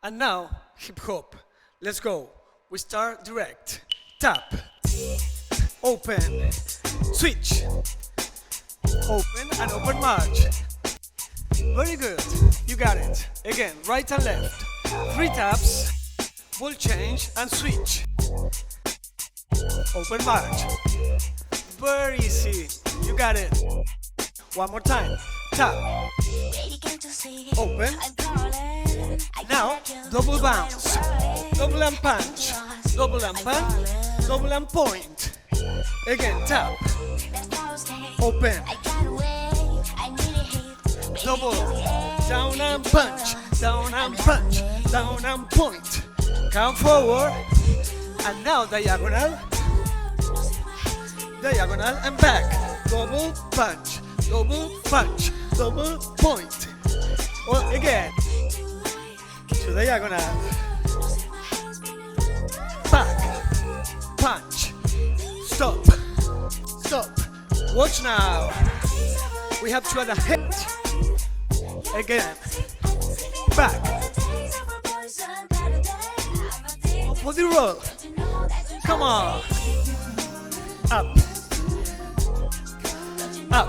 And now, hip hop. Let's go. We start direct. Tap. Open. Switch. Open and open march. Very good. You got it. Again, right and left. 3 taps. Ball change and switch. Open march. Very easy. You got it. One more time. Tap. Open. Now, double bounce. Double and punch. Double and punch. Double and point. Again, tap. Open. Double. Down and punch. Down and punch. Down and point. Come forward. And now diagonal. Diagonal and back. Double punch. Double punch. Double point. Or again. To diagonal. Back. Punch. Stop. Stop. Watch now. We have to add a hit. Again. Back. Body roll. Come on. Up. Up.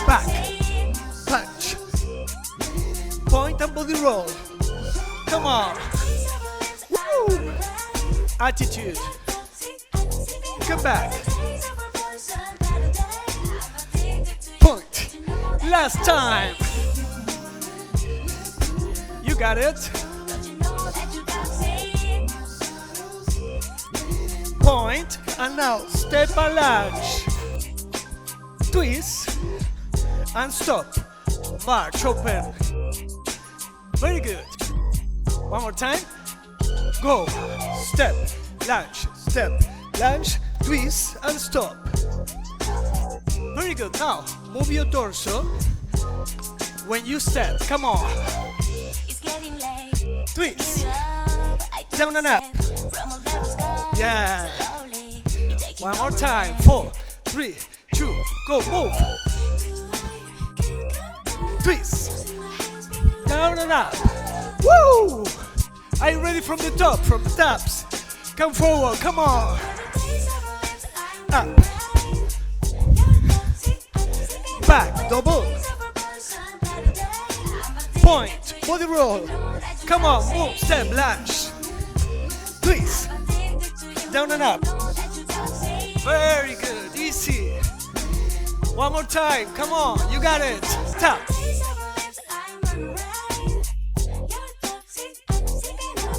Back. Punch. Point and body roll. Come on. Woo. Attitude. Come back. Point. Last time. You got it. Point. And now step and lunge. Twist. And stop. March open. Very good. One more time. Go. Step. Lunge. Step. Lunge. Twist and stop. Very good. Now move your torso when you step. Come on. Twist. Down and up. Yeah. One more time. 4, 3, 2, go. Move. Twist. Down and up. Woo! Are you ready from the top, from the taps? Come forward. Come on. Up. Back. Double. Point. Body roll. Come on. Move. Step. Lunge. Twist. Down and up. Very good. Easy. One more time. Come on. You got it. Tap.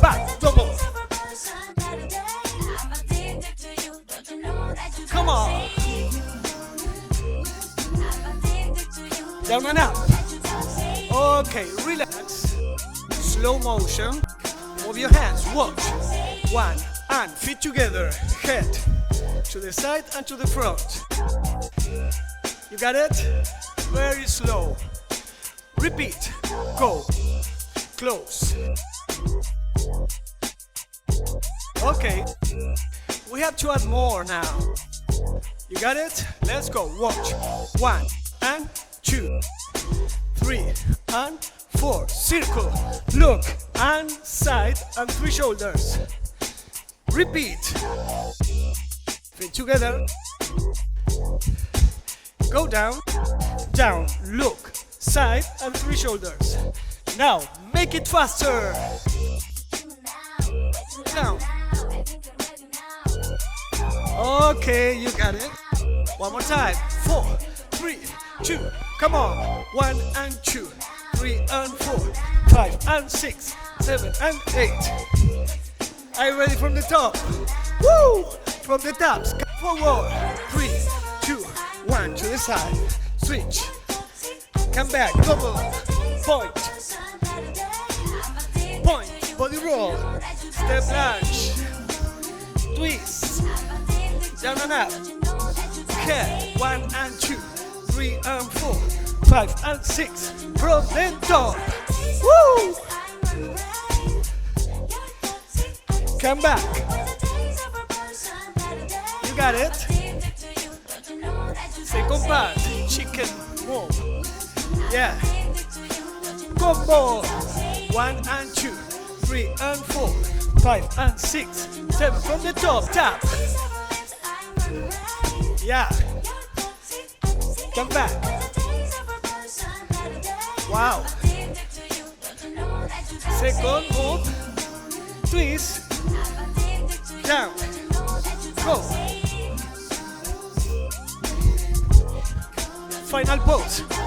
Back. Double. Come on. Down and up. Okay. Relax. Slow motion. Move your hands. Watch. 1 and feet together. Head to the side and to the front. You got it? Very slow. Repeat. Go. Close. Okay. We have to add more now. You got it? Let's go. Watch. 1 and 2, 3 and 4. Circle. Look. And side and 3 shoulders. Repeat. Feet together. Go down. Down. Look. Side and 3 shoulders. Now make it faster. Down. Okay, you got it. One more time. 4, 3, 2. Come on. 1 and 2, 3 and 4, 5 and 6, 7 and 8. Are you ready from the top? Woo! From the tops. Come forward. 3, 2, 1 to the side. Switch. Come back. Double. Point. Point. Body roll. Step lunge. Twist. Down and up. Head. 1 and 2, 3 and 4, 5 and 6. From the top. Woo! Come back. You got it. Second part. Chicken move. Yeah. Combo. 1 and 2, 3 and 4, 5 and 6, 7 from the top, tap. Yeah. Come back. Wow. Second move, twist, down, go. Final pose.